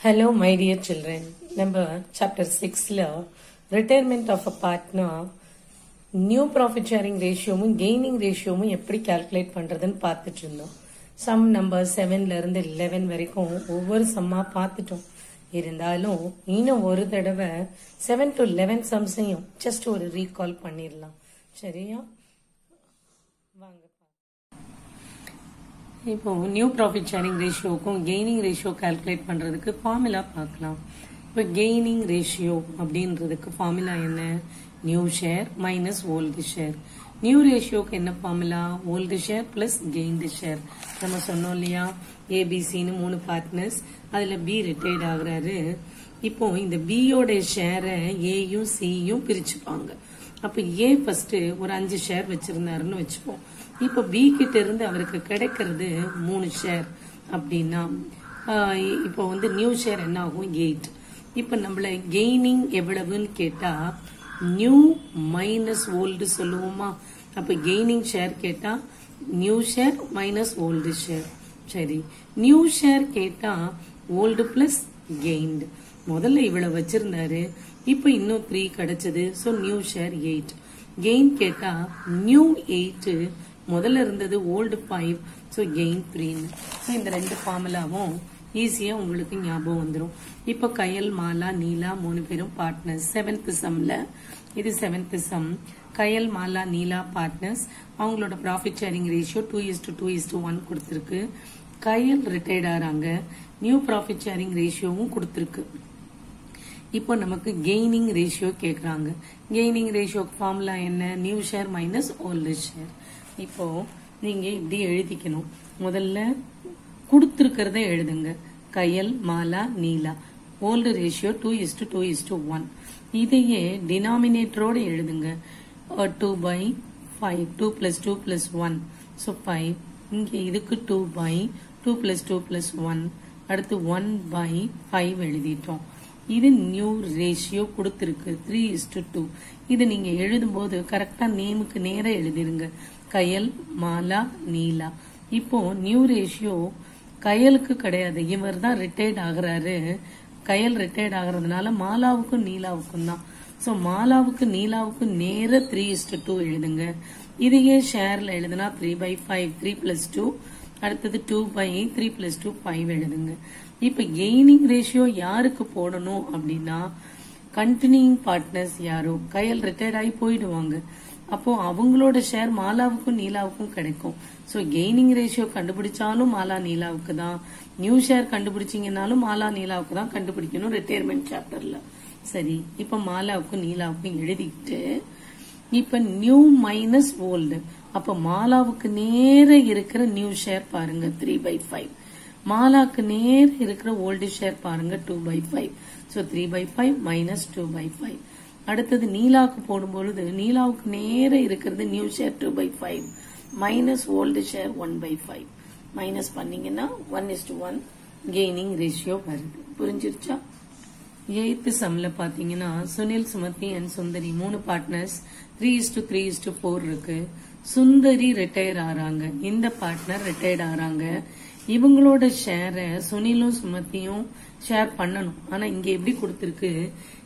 Hello, my dear children. Number chapter 6 la retirement of a partner new profit sharing ratio gaining ratio எப்படி calculate பண்றதுன்னு பார்த்துட்டு இருந்தோம். Sum number 7ல இருந்து 11 வரைக்கும் ஒவ்வொரு சம்மா பார்த்துட்டோம். இருந்தாலும் இன்னும் ஒரு தடவை 7 to 11 சம்ஸையும் just ஒரு ரீகால் பண்ணிடலாம். சரியா? வாங்க. இப்போ நியூ ப்ராஃபிட் ஷேரிங் ரேஷியோக்கும் கெய்னிங் ரேஷியோ கால்குலேட் பண்றதுக்கு ஃபார்முலா பார்க்கலாம். இப்போ கெய்னிங் ரேஷியோ அப்படின்றதுக்கு ஃபார்முலா என்ன? New share minus old share. நியூ ரேஷியோக்கு என்ன formula? Old share plus gained share. நம்ம சொன்னோம் இல்லையா, ஏபிசின்னு 3 பார்ட்னர்ஸ், அதுல பி ரிட்டையர்ட் ஆகுறாரு. இப்போ இந்த பியோட ஷேரை ஏயும் சியும் பிரிச்சுப்பாங்க. அப்ப ஏ ஃபர்ஸ்ட் ஒரு 5 ஷேர் வச்சிருந்தாருன்னு வச்சுப்போம். இப்ப பி கிட்ட இருந்து அவருக்கு கிடைக்கிறது 3 ஷேர் அப்படின்னா இப்போ நியூ ஷேர் என்ன ஆகும்? 8. இப்ப நம்மள கெய்னிங் எவ்வளவுன்னு கேட்டா நியூ மைனஸ் ஓல்டு சொல்லுவோமா? அப்ப கெய்னிங் ஷேர் கேட்டா new share minus old share. சரி, நியூ ஷேர் கேட்டா ஓல்டு பிளஸ் கெய்ன்டு. முதல்ல இவ்வளவு வச்சிருந்தாரு, இப்ப இன்னும் 3 கிடைச்சது. So new share 8. கெயின் கேட்டா நியூ 8, முதல்ல இருந்தது ஓல்டு 5, சோ கெயின் 3. சோ இந்த 2 ஃபார்முலாவும் ஈஸியா உங்களுக்கு ஞாபகம் வந்துடும். இப்ப கயல், மாலா, நீலா 3 பேரும் பார்ட்னர்ஸ். 7th சம்ல இது 7th சம். கயல், மாலா, நீலா பார்ட்னர்ஸ். அவங்களோட ப்ராஃபிட் ஷேரிங் ரேஷியோ 2:2:1 கொடுத்திருக்கு. கயல் ரிட்டையர்ட் ஆறாங்க. நியூ ப்ராஃபிட் ஷேரிங் ரேஷியோவும் கொடுத்திருக்கு. இப்போ நமக்கு கெய்னிங் ரேஷியோ கேக்குறாங்க. கெய்னிங் ரேஷியோ ஃபார்முலா என்ன? New share minus old share. இப்போ நீங்க இப்படி எழுதிக்கணும். முதல்ல கொடுத்திருக்கிறத எழுதுங்க. கயல், மாலா, நீலா. Old ratio 2:2:1. இதையே டினாமினேட்டரோட எழுதுங்க. 2/5. 2 + 2 + 1. So 5. இங்க இதுக்கு 2/2 + 2 + 1. அடுத்து 1/5 எழுதிட்டோம். இது நியூ ரேஷியோ கொடுத்திருக்கு 3:2. இது நீங்க எழுதும் போது கரெக்டா நேமுக்கு நேரா எழுதிருங்க. கயல், மாலா, நீலா. இப்போ நியூ ரேஷியோ கயலுக்கு கிடையாது, இவர் தான் ரிட்டையர்ட் ஆகுறாரு. கயல் ரிட்டையர்ட் ஆகுறதுனால மாலாவுக்கும் நீலாவுக்கும் தான். சோ மாலாவுக்கு நீலாவுக்கும் நேர 3:2 எழுதுங்க. இதையே ஷேர்ல எழுதுனா 3/5. 3 + 2. அடுத்தது 2/8. 3 + 2 5 எழுதுங்க. இப்ப கெய்னிங் ரேஷியோ யாருக்கு போடணும் அப்படின்னா கண்டினியூங் பார்ட்னர்ஸ் யாரோ கயல் ரிட்டையர்ட் ஆகி போயிடுவாங்க. அப்போ அவங்களோட ஷேர் மாலாவுக்கும் நீலாவுக்கும் கிடைக்கும். சோ கெய்னிங் ரேஷியோ கண்டுபிடிச்சாலும் மாலா நீலாவுக்கு தான், நியூ ஷேர் கண்டுபிடிச்சீங்கன்னாலும் மாலா நீலாவுக்கு தான் கண்டுபிடிக்கணும் ரிட்டையர்மெண்ட் சாப்டர்ல. சரி, இப்ப மாலாவுக்கும் நீலாவுக்கும் எழுதிட்டு இப்ப நியூ மைனஸ் ஓல்டு. அப்ப மாலாவுக்கு நேர இருக்கிற நியூ ஷேர் பாருங்க 3/5. மாலாக்கு நேர இருக்கிற ஓல்டு ஷேர் பாருங்க 2/5. So 3/5 minus 2/5. அடுத்தது நீலாவுக்கு போடும்பொழுது நீலாவுக்கு நேர இருக்கிறது new share 2/5 minus old share 1/5. Minus பண்ணீங்கன்னா 1:1 கெய்னிங் ரேஷியோ வருது. புரிஞ்சிருச்சா? 8th சம்ல பாத்தீங்கன்னா Sunil, Sumathi and Sundari 3 partners. 3:3:4 இருக்கு. சுந்தரி ரிட்டையர் ஆறாங்க. இந்த பார்ட்னர் ரிட்டையர்ட் ஆறாங்க. இவங்களோட ஷேரை சுனிலும் சுமதியும் ஷேர் பண்ணணும். ஆனா இங்க எப்படி கொடுத்திருக்கு?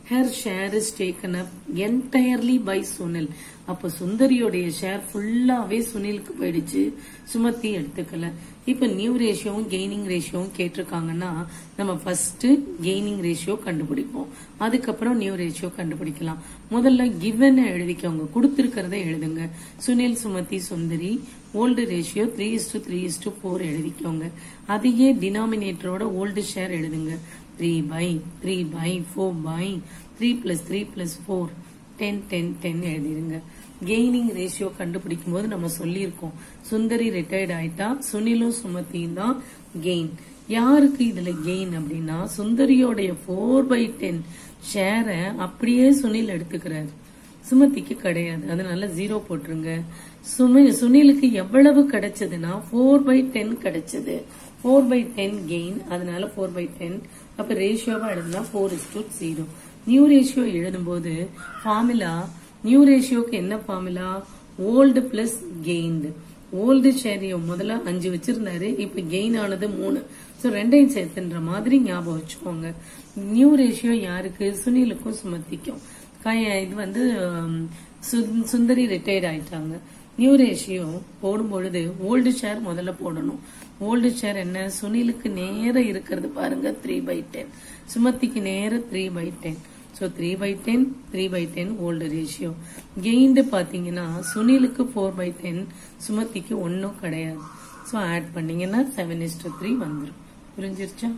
her share is taken up entirely by Sunil. அப்ப சுந்தரியோடைய ஷேர் ஃபுல்லாவே சுனிலுக்கு போயிடுச்சு, சுமதி எடுத்துக்கல. இப்ப நியூ ரேஷியோவும் கெய்னிங் ரேஷியோவும் கேட்டிருக்காங்கன்னா நம்ம ஃபர்ஸ்ட் கெய்னிங் ரேஷியோ கண்டுபிடிப்போம், அதுக்கப்புறம் நியூ ரேஷியோ கண்டுபிடிக்கலாம். முதல்ல கிவன் எழுதிக்கோங்க, கொடுத்திருக்கிறத எழுதுங்க. சுனில், சுமதி, சுந்தரி. ஓல்டு ரேஷியோ 3:3:4 எழுதிக்கோங்க. அதையே டினாமினேட்டரோட ஓல்டு ஷேர் எழுதுங்க. 3/4/3 + 3 + 4 10 எழுதிருங்க. கெய்னிங் ரேஷியோ கண்டுபிடிக்கும் போது நம்ம சொல்லியிருக்கோம், சுந்தரி ரிட்டையர்ட் ஆயிட்டா சுனிலும் சுமதியும் தான் கெயின். யாருக்கு இதுல கெயின் அப்படின்னா சுந்தரியோடைய 4/10 ஷேரை அப்படியே சுனில் எடுத்துக்கிறாரு, சுமதிக்கு கிடையாது. அதனால 0 போட்டுருங்க. சுனிலுக்கு எவ்வளவு கிடைச்சதுன்னா 4/10 கிடைச்சது. 4/10 கெயின், அதனால 4/10. அப்ப ரேஷியோவா எழுதுனா 4:0. நியூ ரேஷியோ எழுதும் போது ஃபார்முலா, நியூ ரேஷியோக்கு என்ன formula? Old plus gained. Old ஷேரையும் முதல்ல 5 வச்சிருந்தாரு, இப்ப கெயின் ஆனது 3. சோ ரெண்டையும் சேர்த்துன்ற மாதிரி ஞாபகம் வச்சுக்கோங்க. நியூ ரேஷியோ யாருக்கு? சுனிலுக்கும் சுமதிக்கும். இது வந்து சுந்தரி ரிட்டையர்ட் ஆயிட்டாங்க. நியூ ரேஷியோ போடும் பொழுது ஓல்டு ஷேர் முதல்ல போடணும். ஓல்டு ஷேர் என்ன? சுனிலுக்கு நேர இருக்கிறது பாருங்க 3/10, சுமதிக்கு நேர 3/10. So 3/10, 3/10 old ratio. கெயின்டு பாத்தீங்கன்னா சுனிலுக்கு 4/10, சுமதிக்கு ஒன்னும் கிடையாது. சோ ஆட் பண்ணீங்கன்னா 7:3 வந்துடும். புரிஞ்சிருச்சா?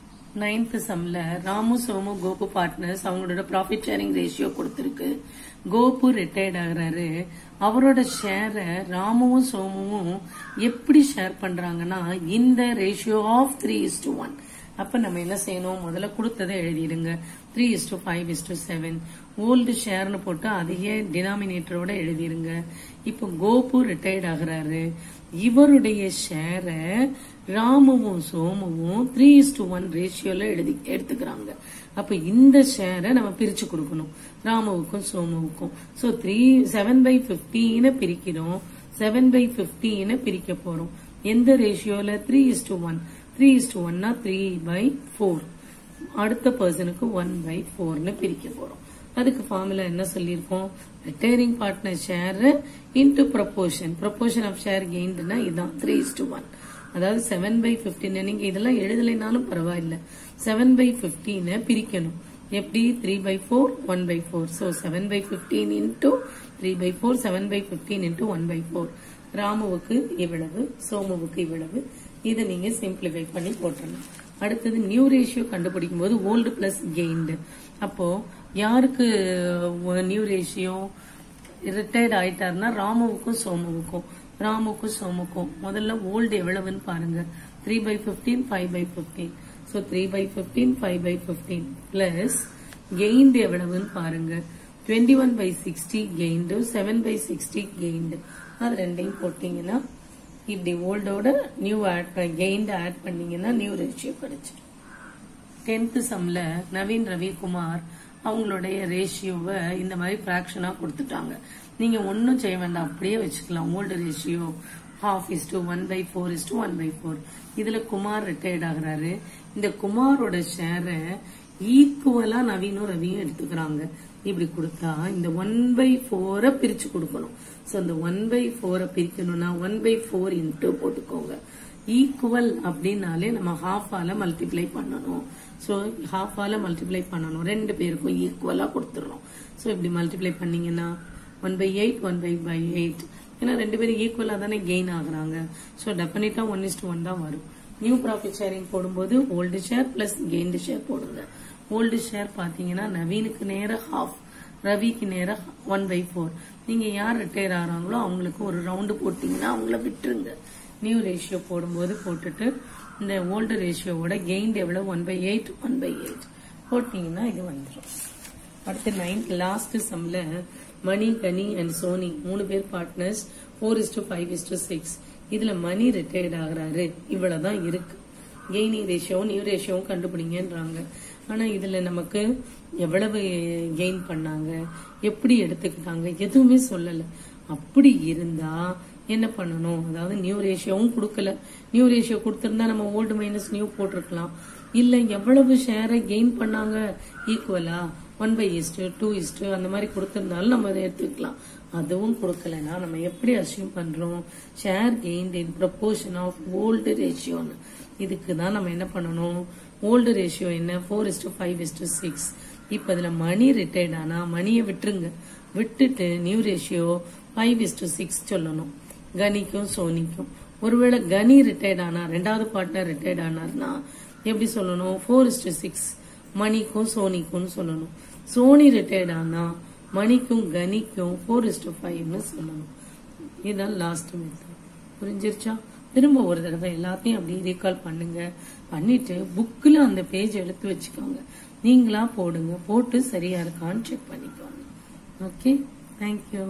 9th சம்ல ராமு, சோமு, கோபு பார்ட்னர்ஸ் அவங்களோட ப்ராஃபிட் ஷேரிங் ரேஷியோ கொடுத்திருக்கு. கோபு ரிட்டையர்ட் ஆகுறாரு. அவரோட ஷேர ராமுவும் சோமுவும் எப்படி ஷேர் பண்றாங்கன்னா இந்த ரேஷியோ ஆஃப் 3:1. அப்ப நம்ம என்ன செய்யணும்? முதல்ல கொடுத்ததை எழுதிடுங்க. 3:5:7 ஓல்டு ஷேர்னு போட்டு அதையே டினாமினேட்டரோட எழுதிருங்க. இப்ப கோபு ரிட்டையர்ட் ஆகுறாரு. இவருடைய ஷேர ராமுவும் சோமுவும் 3:1 ரேஷியோல எடுத்துக்கிறாங்க. அப்ப இந்த ஷேரை நம்ம பிரிச்சு கொடுக்கணும் ராமுவுக்கும் சோமுவுக்கும். சோ 7/15 பிரிக்கிறோம். 7/15 பிரிக்க போறோம். எந்த ரேஷியோல? 3:1. 3:1 3/4. அடுத்த பர்சனுக்கு 1/4 பிரிக்க போறோம். அதுக்கு ஃபார்முலா என்ன சொல்லிருக்கோம்? Retiring partner share into proportion. Proportion of share கெயின்டுனா இதுதான் 3:1. அதாவது 7/15. நீங்க இதெல்லாம் எழுதலைனாலும் பரவாயில்ல. 7/15 பிரிக்கணும். எப்படி? 3/4 1/4. So 7/15 into 3/4, 7/15 into 1/4. ராமுவுக்கு இவ்வளவு, சோமுவுக்கு இவ்வளவு. இதை நீங்க சிம்பிளிஃபை பண்ணி போட்டுறணும். அடுத்தது நியூ ரேஷியோ கண்டுபிடிக்கும் போது ஓல்டு பிளஸ் கெயின்டு. அப்போ யாருக்கு நியூ ரேஷியோ? ரிட்டையர்ட் ஆயிட்டாருன்னா ராமுவுக்கும் சோமுவுக்கும். ராமுக்கும் சோமுக்கும் முதல்ல ஓல்டு எவ்வளவுன்னு பாருங்க. 3/15 5/15. சோ 3/15 5/15 பிளஸ் கெயின்டு எவ்வளவுன்னு பாருங்க. 21/60 கெயின்டு, 7/60 கெயின்டு. அது ரெண்டையும் போட்டீங்கன்னா இப்படி ஓல்டோட நியூ கெயின்டு ஆட் பண்ணீங்கன்னா நியூ ரேஷியோ கிடைச்சிடும். 10th சம்ல நவீன், ரவிக்குமார் அவங்களுடைய ரேஷியோவை இந்த மாதிரி பிராக்ஷனா கொடுத்துட்டாங்க. நீங்க ஒன்னும் செய்ய வேண்டாம், அப்படியே வச்சுக்கலாம். Old ratio 1/4:1/4. இதுல குமார் ரிட்டையர்ட் ஆகுறாரு. இந்த குமாரோட ஷேர ஈக்குவலா நவீனும் ரவியும் எடுத்துக்கிறாங்க. இப்படி கொடுத்தா இந்த 1/4 பிரிச்சு கொடுக்கணும். சோ இந்த 1/4 பிரிக்கணும்னா 1/4 இன்டு போட்டுக்கோங்க. ஈக்குவல் அப்படின்னாலே நம்ம ஹாஃபால மல்டிப்ளை பண்ணணும். சோ ஹாஃபால மல்டிப்ளை பண்ணணும். ரெண்டு பேருக்கும் ஈக்குவலா கொடுத்துடணும். சோ இப்படி மல்டிப்ளை பண்ணீங்கன்னா 1/8 1/8. ஏன்னா ரெண்டு பேரும் ஈக்குவலா தானே கெயின் ஆகுறாங்க. சோ டெபினட்டா 1:1 தான் வரும். நியூ ப்ராஃபிட் ஷேரிங் போடும்போது old share plus gained share போடுங்க. ஓல்டு ஷேர் பாத்தீங்கன்னா நவீனுக்கு நேர ஹாஃப், ரவிக்கு நேர 1/4. நீங்க யார் ரிட்டையர் ஆகிறாங்களோ அவங்களுக்கு ஒரு ரவுண்டு போட்டீங்கன்னா அவங்கள விட்டுருங்க. நியூ ரேஷியோ போடும்போது போட்டுட்டு இந்த ஓல்டு ரேஷியோவோட கெயின்டு எவ்வளவு? 1/8 1/8 போட்டீங்கன்னா இது வந்துடும். அடுத்து 9th last சம்ல money, Ghani and Sony 3 பேர் பார்ட்னர்ஸ் 4:5:6. இதுல மணி ரிட்டையர்ட் ஆகுறாரு. இவ்வளவுதான் இருக்கு. கெய்னிங் ரேஷியோவும் நியூ ரேஷியோவும் கண்டுபிடிங்கன்றாங்க. ஆனா இதுல நமக்கு எவ்வளவு கெயின் பண்ணாங்க, எப்படி எடுத்துக்கிட்டாங்க, எதுவுமே சொல்லல. அப்படி இருந்தா என்ன பண்ணணும்? அதாவது நியூ ரேஷியோவும் கொடுக்கல. நியூ ரேஷியோ கொடுத்திருந்தா நம்ம ஓல்டு மைனஸ் நியூ போட்டிருக்கலாம். இல்ல எவ்வளவு ஷேரை கெயின் பண்ணாங்க ஈக்குவலா 1/2 அந்த மாதிரி கொடுத்திருந்தாலும் நம்ம அதை எடுத்துக்கலாம். அதுவும் கொடுக்கலன்னா நம்ம எப்படி அசியூம் பண்றோம்? Share gain in proportion of ஓல்டு ரேஷியோன்னு. இதுக்கு தான் நம்ம என்ன பண்ணணும்? ஓல்டு ரேஷியோ என்ன? 4:5:6. இப்ப இதுல மணி ரிட்டையர்ட் ஆனா மணியை விட்டுருங்க. விட்டுட்டு நியூ ரேஷியோ 5:6 சொல்லணும் கனிக்கும் சோனிக்கும். ஒருவேளை கனி ரிட்டையர்ட் ஆனா, ரெண்டாவது பார்ட்னர் ரிட்டையர்ட் ஆனார்னா எப்படி சொல்லணும்? 4:6 மணிக்கும் சோனிக்கும் சொல்லணும். சோனி ரிட்டையர்ட் ஆனா மணிக்கும் கனிக்கும் 4:5 சொல்லணும். இதுதான் லாஸ்ட் மெத்தட். புரிஞ்சிருச்சா? திரும்ப ஒரு தடவை எல்லாத்தையும் அப்படியே ரீகால் பண்ணுங்க. பண்ணிட்டு புக்ல அந்த பேஜ் எடுத்து வச்சுக்கோங்க. நீங்களா போடுங்க. போட்டு சரியா இருக்கான்னு செக் பண்ணிக்கோங்க. Okay, thank you.